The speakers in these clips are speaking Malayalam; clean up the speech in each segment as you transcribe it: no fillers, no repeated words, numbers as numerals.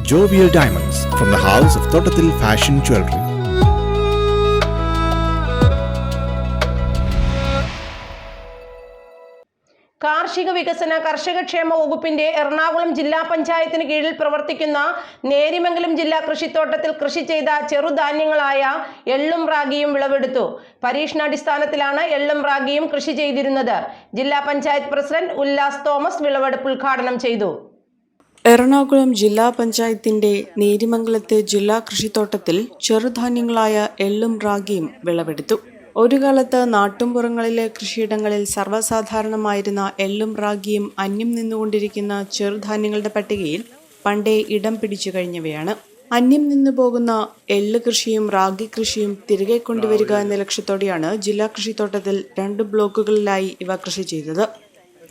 Jovial Diamonds from the house of Thottathil Fashion Jewelry. കാർഷിക വികസന കർഷകക്ഷേമ വകുപ്പിന്റെ എറണാകുളം ജില്ലാ പഞ്ചായത്തിന് കീഴിൽ പ്രവർത്തിക്കുന്ന നേരിമംഗലം ജില്ലാ കൃഷിത്തോട്ടത്തിൽ കൃഷി ചെയ്ത ചെറുധാന്യങ്ങളായ എള്ളും റാഗിയും വിളവെടുത്തു. പരീക്ഷണാടിസ്ഥാനത്തിലാണ് എള്ളും റാഗിയും കൃഷി ചെയ്തിരുന്നത്. ജില്ലാ പഞ്ചായത്ത് പ്രസിഡന്റ് ഉല്ലാസ് തോമസ് വിളവെടുപ്പ് ഉദ്ഘാടനം ചെയ്തു. എറണാകുളം ജില്ലാ പഞ്ചായത്തിന്റെ നേരിമംഗലത്തെ ജില്ലാ കൃഷിത്തോട്ടത്തിൽ ചെറുധാന്യങ്ങളായ എള്ളും റാഗിയും വിളവെടുത്തു. ഒരു കാലത്ത് നാട്ടുംപുറങ്ങളിലെ കൃഷിയിടങ്ങളിൽ സർവ്വസാധാരണമായിരുന്ന എള്ളും റാഗിയും അന്യം നിന്നുകൊണ്ടിരിക്കുന്ന ചെറുധാന്യങ്ങളുടെ പട്ടികയിൽ പണ്ടേ ഇടം പിടിച്ചു കഴിഞ്ഞവയാണ്. അന്യം നിന്നു പോകുന്ന എള്ള് കൃഷിയും റാഗി കൃഷിയും തിരികെ കൊണ്ടുവരിക എന്ന ലക്ഷ്യത്തോടെയാണ് ജില്ലാ കൃഷിത്തോട്ടത്തിൽ 2 ബ്ലോക്കുകളിലായി ഇവ കൃഷി ചെയ്തത്.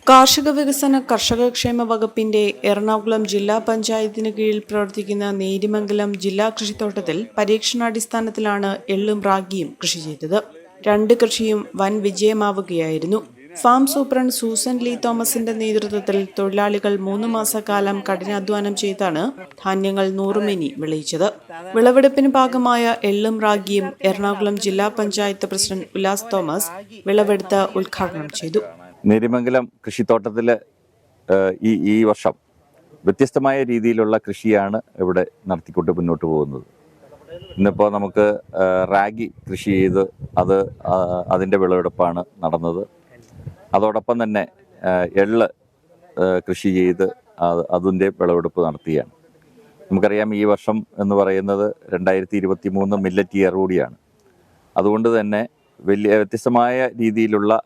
കാർഷിക വികസന കർഷകക്ഷേമ വകുപ്പിന്റെ എറണാകുളം ജില്ലാ പഞ്ചായത്തിന് കീഴിൽ പ്രവർത്തിക്കുന്ന നേരിമംഗലം ജില്ലാ കൃഷിത്തോട്ടത്തിൽ പരീക്ഷണാടിസ്ഥാനത്തിലാണ് എള്ളും റാഗിയും കൃഷി ചെയ്തത്. 2 കൃഷിയും വൻ വിജയമാവുകയായിരുന്നു. ഫാം സൂപ്രണ്ട് സൂസൻ ലീ തോമസിന്റെ നേതൃത്വത്തിൽ തൊഴിലാളികൾ 3 മാസക്കാലം കഠിനാധ്വാനം ചെയ്താണ് ധാന്യങ്ങൾ 100 മേനി വിളയിച്ചത്. വിളവെടുപ്പിന് ഭാഗമായ എള്ളും റാഗിയും എറണാകുളം ജില്ലാ പഞ്ചായത്ത് പ്രസിഡന്റ് ഉല്ലാസ് തോമസ് വിളവെടുത്ത് ഉദ്ഘാടനം ചെയ്തു. നേരിമംഗലം കൃഷിത്തോട്ടത്തിൽ ഈ വർഷം വ്യത്യസ്തമായ രീതിയിലുള്ള കൃഷിയാണ് ഇവിടെ നടത്തിക്കൊണ്ട് മുന്നോട്ട് പോകുന്നത്. ഇന്നിപ്പോൾ നമുക്ക് റാഗി കൃഷി ചെയ്ത് അതിൻ്റെ വിളവെടുപ്പാണ് നടന്നത്. അതോടൊപ്പം തന്നെ എള്ള് കൃഷി ചെയ്ത് അതിൻ്റെ വിളവെടുപ്പ് നടത്തുകയാണ്. നമുക്കറിയാം ഈ വർഷം എന്ന് പറയുന്നത് 2023 മില്ലറ്റ് ഇയർ കൂടിയാണ്. അതുകൊണ്ട് തന്നെ വ്യത്യസ്തമായ രീതിയിലുള്ള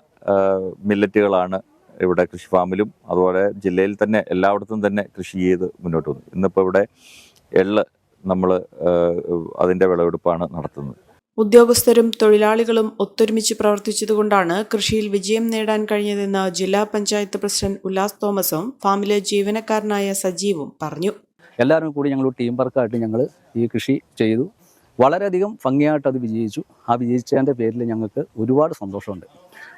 മില്ലറ്റുകളാണ് ഇവിടെ കൃഷി ഫാമിലും അതുപോലെ ജില്ലയിൽ തന്നെ എല്ലായിടത്തും തന്നെ കൃഷി ചെയ്ത് മുന്നോട്ട് പോകുന്നു. ഇന്നിപ്പോൾ ഇവിടെ എള്ള് നമ്മൾ അതിൻ്റെ വിളവെടുപ്പാണ് നടത്തുന്നത്. ഉദ്യോഗസ്ഥരും തൊഴിലാളികളും ഒത്തൊരുമിച്ച് പ്രവർത്തിച്ചതുകൊണ്ടാണ് കൃഷിയിൽ വിജയം നേടാൻ കഴിഞ്ഞതെന്ന് ജില്ലാ പഞ്ചായത്ത് പ്രസിഡന്റ് ഉല്ലാസ് തോമസും ഫാമിലെ ജീവനക്കാരനായ സജീവും പറഞ്ഞു. എല്ലാവരും കൂടി ഞങ്ങൾ ടീം വർക്കായിട്ട് ഞങ്ങൾ ഈ കൃഷി ചെയ്തു. വളരെയധികം ഭംഗിയായിട്ട് അത് വിജയിച്ചു. ആ വിജയിച്ചതിൻ്റെ പേരിൽ ഞങ്ങൾക്ക് ഒരുപാട് സന്തോഷമുണ്ട്.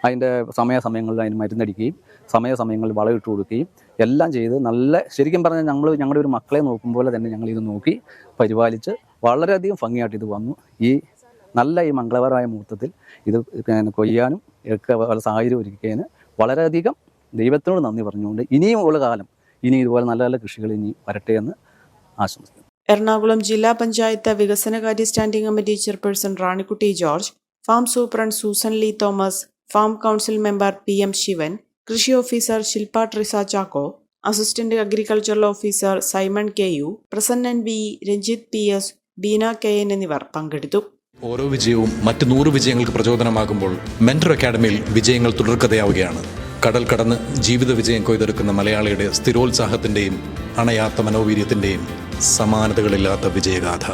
അതിൻ്റെ സമയങ്ങളിൽ അതിന് മരുന്നടിക്കുകയും സമയങ്ങളിൽ വളമിട്ട് കൊടുക്കുകയും എല്ലാം ചെയ്ത് നല്ല ശരിക്കും പറഞ്ഞാൽ ഞങ്ങളുടെ ഒരു മക്കളെ നോക്കും പോലെ തന്നെ ഞങ്ങൾ ഇത് നോക്കി പരിപാലിച്ച് വളരെയധികം ഭംഗിയായിട്ട് ഇത് വന്നു. ഈ മംഗളകരമായ മുഹൂർത്തത്തിൽ ഇത് കൊയ്യാനും ഒക്കെ സാഹചര്യം ഒരുക്കിയതിന് വളരെയധികം ദൈവത്തിനോട് നന്ദി പറഞ്ഞുകൊണ്ട് ഇനിയുമുള്ള കാലം ഇതുപോലെ നല്ല നല്ല കൃഷികൾ ഇനി വരട്ടെ എന്ന് ആശംസിക്കുന്നു. എറണാകുളം ജില്ലാ പഞ്ചായത്ത് വികസനകാര്യ standing committee chairperson Ranikutty George, farm superintendent Susan Lee Thomas, farm council member PM Sivan, കൃഷി officer Shilpa Trisa Chacko, assistant agricultural officer Simon KU, Prasannan B, Ranjith PS, Beena KN എന്നിവർ പങ്കെടുത്തു. ഓരോ വിജയവും മറ്റ് 100 വിജയങ്ങൾക്ക് പ്രചോദനമാകുമ്പോൾ മെന്റർ അക്കാഡമിയിൽ വിജയങ്ങൾ തുടർക്കഥയാവുകയാണ്. കടൽ കടന്ന് ജീവിത വിജയം കൊയ്തെടുക്കുന്ന മലയാളിയുടെ സ്ഥിരോത്സാഹത്തിന്റെയും അണയാത്ത മനോവീര്യത്തിന്റെയും സമാനതകളില്ലാത്ത വിജയഗാഥ.